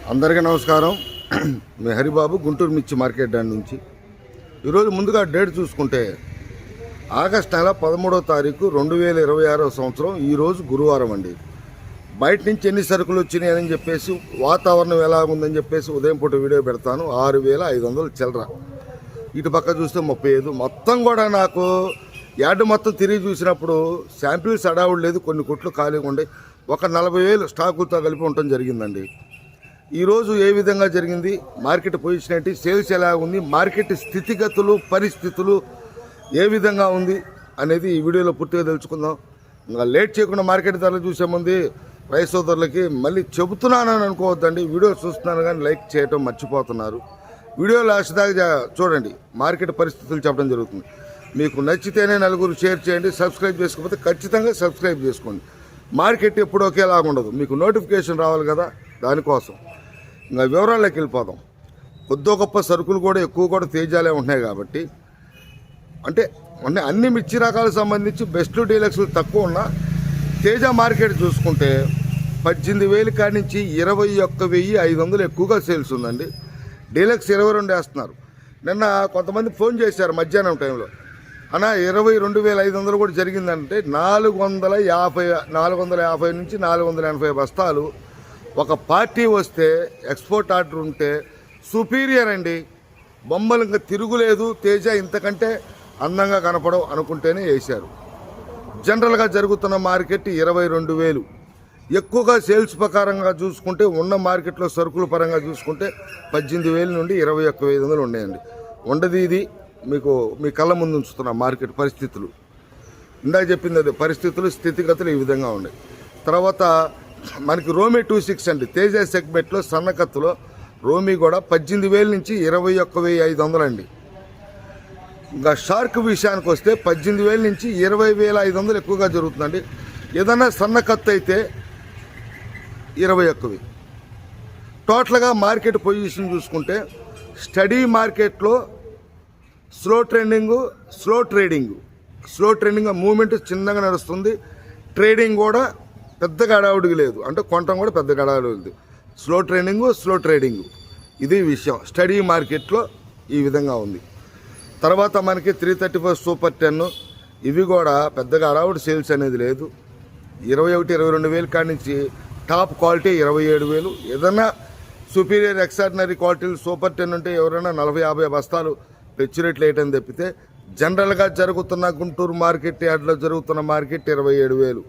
అందరికీ నమస్కారం. మీ హరిబాబు గుంటూరు మిర్చి మార్కెట్ దాని నుంచి. ఈరోజు ముందుగా డేట్ చూసుకుంటే ఆగస్టు నెల 13వ తారీఖు 2026 సంవత్సరం. ఈరోజు గురువారం అండి. బయట నుంచి ఎన్ని సరుకులు వచ్చినాయని చెప్పేసి, వాతావరణం ఎలా ఉందని చెప్పేసి ఉదయం పూట వీడియో పెడతాను. 6500 చిల్లర. ఇటు పక్క చూస్తే 35. మొత్తం కూడా నాకు యార్డు మొత్తం తిరిగి చూసినప్పుడు శాంపిల్స్ అడావుడు లేదు, కొన్ని కొట్లు ఖాళీగా ఉండే, ఒక 40,000 స్టాకులతో కలిపి ఉండటం జరిగిందండి. ఈరోజు ఏ విధంగా జరిగింది, మార్కెట్ పొజిషన్ ఏంటి, సేల్స్ ఎలా ఉంది, మార్కెట్ స్థితిగతులు పరిస్థితులు ఏ విధంగా ఉంది అనేది ఈ వీడియోలో పూర్తిగా తెలుసుకుందాం. ఇంకా లేట్ చేయకుండా మార్కెట్ ధరలు చూసే ముందు రైస్ సోదరులకి మళ్ళీ చెబుతున్నానని అనుకోవద్దండి. వీడియో చూస్తున్నాను కానీ లైక్ చేయటం మర్చిపోతున్నారు. వీడియో లాస్ట్ దాకా చూడండి, మార్కెట్ పరిస్థితులు చెప్పడం జరుగుతుంది. మీకు నచ్చితేనే నలుగురు షేర్ చేయండి. సబ్స్క్రైబ్ చేసుకోకపోతే ఖచ్చితంగా సబ్స్క్రైబ్ చేసుకోండి. మార్కెట్ ఎప్పుడు ఒకేలాగా ఉండదు, మీకు నోటిఫికేషన్ రావాలి కదా, దానికోసం. ఇంకా వివరాల్లోకి వెళ్ళిపోదాం. కొద్దో గొప్ప సరుకులు కూడా ఎక్కువ కూడా తేజాలే ఉంటున్నాయి కాబట్టి, అంటే అన్ని మిర్చి రకాలకు సంబంధించి బెస్ట్ డీలక్స్లు తక్కువ ఉన్న తేజ మార్కెట్ చూసుకుంటే 18,000 కాడి నుంచి 21,500 ఎక్కువగా సేల్స్ ఉందండి. డీలక్స్ 22 వేస్తున్నారు. నిన్న కొంతమంది ఫోన్ చేశారు మధ్యాహ్నం టైంలో, అన్న 22,500 కూడా జరిగిందంటే 450 నుంచి 480 బస్తాలు ఒక పార్టీ వస్తే ఎక్స్పోర్ట్ ఆర్డర్ ఉంటే సుపీరియర్ అండి. బొమ్మలు ఇంకా తిరుగులేదు. తేజ ఇంతకంటే అందంగా కనపడవు అనుకుంటేనే వేశారు. జనరల్గా జరుగుతున్న మార్కెట్ 22,000. ఎక్కువగా సేల్స్ ప్రకారంగా చూసుకుంటే ఉన్న మార్కెట్లో సరుకుల పరంగా చూసుకుంటే 18,000 నుండి 21,500 ఉన్నాయండి. ఉండదు ఇది మీకు మీ కళ్ళ ముందు ఉంచుతున్న మార్కెట్ పరిస్థితులు. ఇందాక చెప్పింది అదే పరిస్థితులు, స్థితిగతులు ఈ విధంగా ఉన్నాయి. తర్వాత మనకి రోమీ 26 అండి. తేజ సెగ్మెంట్లో సన్నకత్తులో రోమీ కూడా 18,000 నుంచి 21,500 అండి. ఇంకా షార్క్ విషయానికి వస్తే 18,000 నుంచి 20,500 ఎక్కువగా జరుగుతుందండి. ఏదన్నా సన్నకత్తు అయితే 21,000. టోటల్గా మార్కెట్ పొజిషన్ చూసుకుంటే స్టడీ మార్కెట్లో స్లో ట్రెండింగ్ మూమెంట్ చిన్నగా నడుస్తుంది. ట్రేడింగ్ కూడా పెద్దగా అడావుడికి లేదు, అంటే కొనటం కూడా పెద్దగా అడావుడి లేదు. స్లో ట్రేడింగ్ ఇది విషయం. స్టడీ మార్కెట్లో ఈ విధంగా ఉంది. తర్వాత మనకి 334 సూపర్ 10 ఇవి కూడా పెద్దగా అడావుడి సేల్స్ అనేది లేదు. 21,000-22,000 కాడి నుంచి టాప్ క్వాలిటీ 27,000. ఏదన్నా సుపీరియర్ ఎక్స్ట్రాడినరీ క్వాలిటీలు సూపర్ 10 ఉంటే ఎవరైనా 40-50 బస్తాలు పెచ్చురేట్లు వేయటం తప్పితే జనరల్గా జరుగుతున్న గుంటూరు మార్కెట్ యార్డ్లో జరుగుతున్న మార్కెట్ 27,000.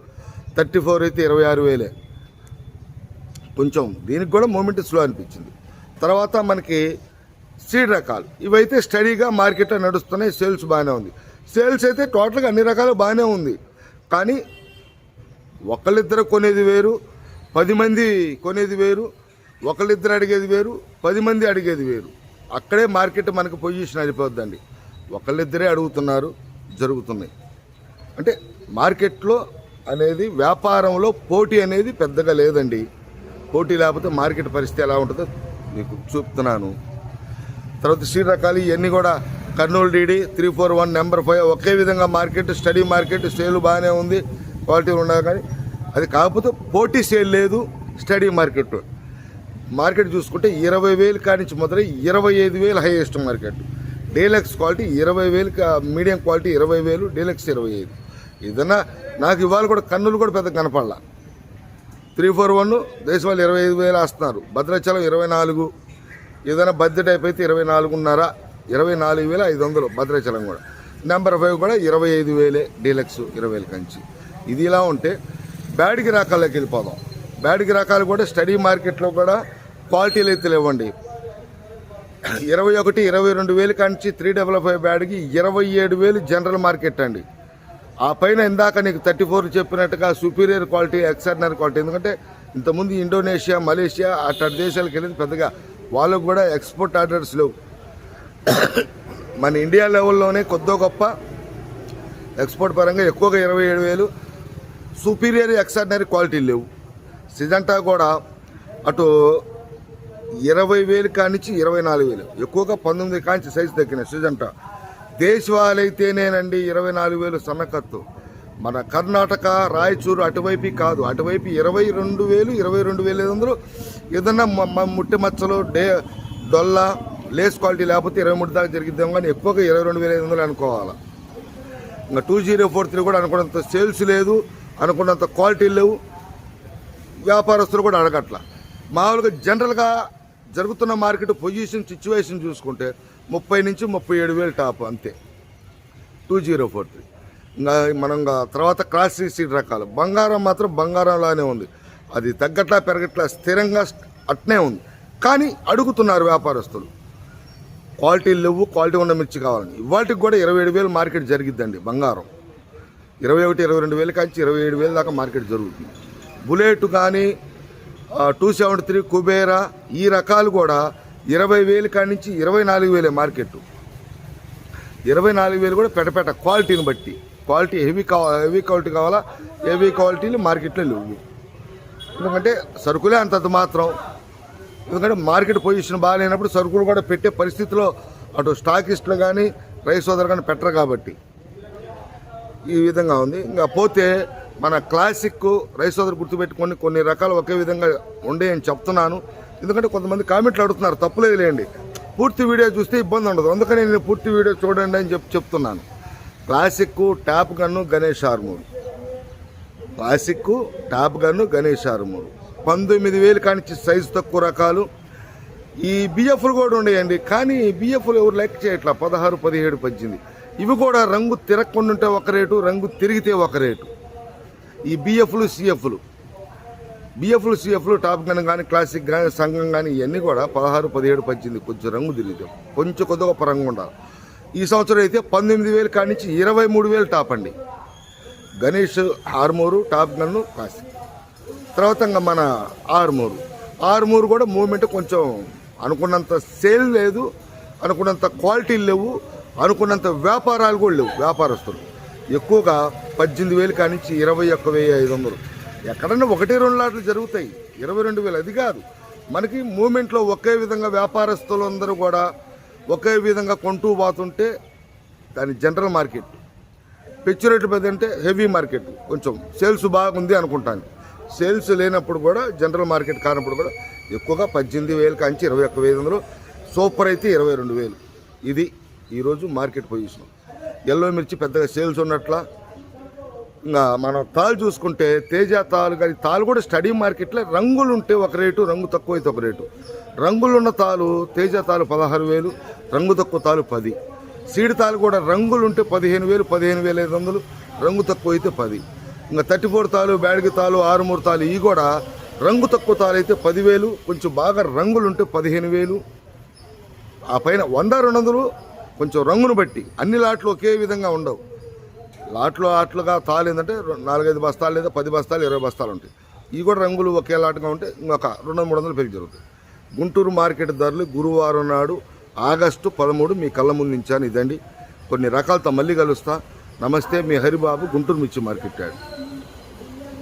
34 అయితే 26,000. కొంచెం దీనికి కూడా మూమెంట్ స్లో అనిపించింది. తర్వాత మనకి సీడ్ రకాలు ఇవైతే స్టడీగా మార్కెట్లో నడుస్తున్నాయి. సేల్స్ బాగానే ఉంది. సేల్స్ అయితే టోటల్గా అన్ని రకాలు బాగానే ఉంది. కానీ ఒకళ్ళిద్దరు కొనేది వేరు, 10 మంది కొనేది వేరు, ఒకళ్ళిద్దరు అడిగేది వేరు, 10 మంది అడిగేది వేరు. అక్కడే మార్కెట్ మనకు పొజిషన్ అయిపోద్దండి. ఒకళ్ళిద్దరే అడుగుతున్నారు, జరుగుతున్నాయి. అంటే మార్కెట్లో అనేది వ్యాపారంలో పోటీ అనేది పెద్దగా లేదండి. పోటీ లేకపోతే మార్కెట్ పరిస్థితి ఎలా ఉంటుందో మీకు చూపుతున్నాను. తర్వాత సీడ్ రకాలు ఇవన్నీ కూడా కర్నూలు డీడీ 341 నెంబర్ 5 ఒకే విధంగా మార్కెట్. స్టడీ మార్కెట్ సేల్ బాగానే ఉంది, క్వాలిటీ ఉండదు. కానీ అది కాకపోతే పోటీ సేల్ లేదు. స్టడీ మార్కెట్ చూసుకుంటే 20,000 కాడి నుంచి మొదలై 25,000 highest market. Deluxe quality 20,000, medium quality 20,000, deluxe 25. ఏదన్నా నాకు ఇవాళ కూడా కన్నులు కూడా పెద్ద కనపడాల. 341 దేశవాళ్ళు 25,000 వేస్తున్నారు. భద్రాచలం 24. ఏదైనా బడ్జెట్ టైప్ అయితే 24.5, 24,500 భద్రాచలం కూడా. నెంబర్ 5 కూడా 25,000 డీలక్స్ 20,000 కంచి. ఇది ఇలా ఉంటే బ్యాడ్కి రకాల్లోకి వెళ్ళిపోదాం. బ్యాడ్కి రకాలు కూడా స్టడీ మార్కెట్లో కూడా క్వాలిటీలు అయితే లేవండి. 21,000-22,000 కాంచి 355 బ్యాడ్కి 27,000 జనరల్ మార్కెట్ అండి. ఆ పైన ఇందాక నీకు 34 చెప్పినట్టుగా సుపీరియర్ క్వాలిటీ, ఎక్స్ట్రాడినరీ క్వాలిటీ. ఎందుకంటే ఇంతకుముందు ఇండోనేషియా, మలేషియా అటు దేశాలకు వెళ్ళింది పెద్దగా వాళ్ళకు కూడా ఎక్స్పోర్ట్ ఆర్డర్స్ లేవు. మన ఇండియా లెవెల్లోనే కొద్దో గొప్ప ఎక్స్పోర్ట్ పరంగా ఎక్కువగా 27,000 సుపీరియర్ ఎక్స్ట్రాడినరీ క్వాలిటీలు లేవు. సిజంటా కూడా అటు 20,000 కానించి 24,000, ఎక్కువగా 19 కాంచి సైజు తగ్గిన సిజంటా. దేశవాళైతేనేనండి 24,000 సన్నకత్తు. మన కర్ణాటక రాయచూరు అటువైపు కాదు, అటువైపు 22,000 22,500 ఏదన్నా ముట్టె మచ్చలు డొల్ల లేస్ క్వాలిటీ లేకపోతే 23 దాకా జరిగిద్దాం, కానీ ఎక్కువగా 22,500 అనుకోవాలి. ఇంకా 2043 కూడా అనుకున్నంత సేల్స్ లేదు, అనుకున్నంత క్వాలిటీ లేవు, వ్యాపారస్తులు కూడా అడగట్ల. మామూలుగా జనరల్గా జరుగుతున్న మార్కెట్ పొజిషన్ సిచ్యువేషన్ చూసుకుంటే 30 నుంచి 37,000 టాప్ అంతే 2043. ఇంకా మనం తర్వాత క్లాసిక్ సీడ్ రకాలు. బంగారం మాత్రం బంగారంలానే ఉంది, అది తగ్గట్లా పెరగట్లా స్థిరంగా అట్నే ఉంది. కానీ అడుగుతున్నారు వ్యాపారస్తులు, క్వాలిటీ లేవు, క్వాలిటీ ఉన్న మిర్చి కావాలని. ఇవాటికి కూడా 27,000 మార్కెట్ జరిగిద్దండి. బంగారం 21-22,000 కాంచి 27,000 దాకా మార్కెట్ జరుగుతుంది. బుల్లెట్ కానీ 273 కుబేరా ఈ రకాలు కూడా 20,000 కాడి నుంచి 24,000 మార్కెట్. 24,000 కూడా పెట్ట క్వాలిటీని బట్టి, క్వాలిటీ హెవీ క్వాలిటీ కావాలా, హెవీ క్వాలిటీలు మార్కెట్లో లేవు. ఎందుకంటే సరుకులే అంతంత మాత్రం. ఎందుకంటే మార్కెట్ పొజిషన్ బాగాలేనప్పుడు సరుకులు కూడా పెట్టే పరిస్థితిలో అటు స్టాకిస్టులు కానీ రైస్ సోదరు కానీ పెట్టరు కాబట్టి ఈ విధంగా ఉంది. ఇంకా పోతే మన క్లాసిక్ రైస్ సోదరు గుర్తుపెట్టుకొని కొన్ని రకాలు ఒకే విధంగా ఉండే అని చెప్తున్నాను. ఎందుకంటే కొంతమంది కామెంట్లు అడుగుతున్నారు, తప్పులేదు లేండి, పూర్తి వీడియో చూస్తే ఇబ్బంది ఉండదు, అందుకని నేను పూర్తి వీడియో చూడండి అని చెప్తున్నాను. Classic top gun Ganesh Armoor, classic top gun Ganesh Armoor 19,000 కానించి సైజు తక్కువ రకాలు. ఈ బిఎఫ్లు కూడా ఉండేయండి, కానీ బిఎఫ్లు ఎవరు లెక్క చేయట్లా, 16, 17, 18. ఇవి కూడా రంగు తిరగకుండా ఉంటే ఒక రేటు, రంగు తిరిగితే ఒక రేటు. ఈ బిఎఫ్లు సిఎఫ్లు టాప్ గన్ కానీ క్లాసిక్ కానీ సంఘం కానీ ఇవన్నీ కూడా 16, 17, 18 కొంచెం రంగు తిరిగితే కొంచెం కొద్దిగా ఒక రంగు ఉండాలి. ఈ సంవత్సరం అయితే 19,000 కానించి 23,000 టాప్ అండి Ganesh Armur top gun classic. తర్వాత ఇంకా మన ఆర్మూరు కూడా మూవ్మెంట్ కొంచెం అనుకున్నంత సేల్ లేదు, అనుకున్నంత క్వాలిటీలు లేవు, అనుకున్నంత వ్యాపారాలు కూడా లేవు. వ్యాపారస్తులు ఎక్కువగా 18,000 కానించి 21,500. ఎక్కడన్నా 1-2 లాట్లు జరుగుతాయి, 22,000 అది కాదు. మనకి మూవ్మెంట్లో ఒకే విధంగా వ్యాపారస్తులు అందరూ కూడా ఒకే విధంగా కొంటూ పోతుంటే దాని జనరల్ మార్కెట్. పిక్చరేట్ పది అంటే హెవీ మార్కెట్, కొంచెం సేల్స్ బాగుంది అనుకుంటాను. సేల్స్ లేనప్పుడు కూడా జనరల్ మార్కెట్ కానప్పుడు కూడా ఎక్కువగా 18,000 కాంచి 21,500, సూపర్ అయితే 22,000. ఇది ఈరోజు మార్కెట్ పొజిషన్. ఎల్లో మిర్చి పెద్దగా సేల్స్ ఉన్నట్ల. ఇంకా మనం తాలు చూసుకుంటే తేజ తాలు కానీ తాలు కూడా స్టడీ మార్కెట్లో రంగులు ఉంటే ఒక రేటు, రంగు తక్కువ అయితే ఒక రేటు. రంగులున్న తాలు తేజ తాలు 16,000, రంగు తక్కువ తాలు 10. సీడ్ తాలు కూడా రంగులు ఉంటే 15,000, 15,500, రంగు తక్కువ అయితే 10. ఇంకా 34 తాలు, బ్యాడ్గి తాలు, ఆరుమూరు తాలు ఇవి కూడా రంగు తక్కువ తాలు అయితే 10,000, కొంచెం బాగా రంగులు ఉంటే 15,000. ఆ పైన 100-200 కొంచెం రంగును బట్టి. అన్ని లాట్లు ఒకే విధంగా ఉండవు. లాట్లుగా తాలు ఏంటంటే 4-5 బస్తాలు లేదా 10 బస్తాలు 20 బస్తాలు ఉంటాయి. ఇవి కూడా రంగులు ఒకే లాట్గా ఉంటే ఇంకొక 200-300 పెరిగి జరుగుతాయి. గుంటూరు మార్కెట్ ధరలు గురువారం నాడు ఆగస్టు 13 మీ కళ్ళ ముందు ఉంచాను. ఇదండి, కొన్ని రకాలతో మళ్ళీ కలుస్తా. నమస్తే, మీ హరిబాబు, గుంటూరు మిర్చి మార్కెట్ యార్డ్.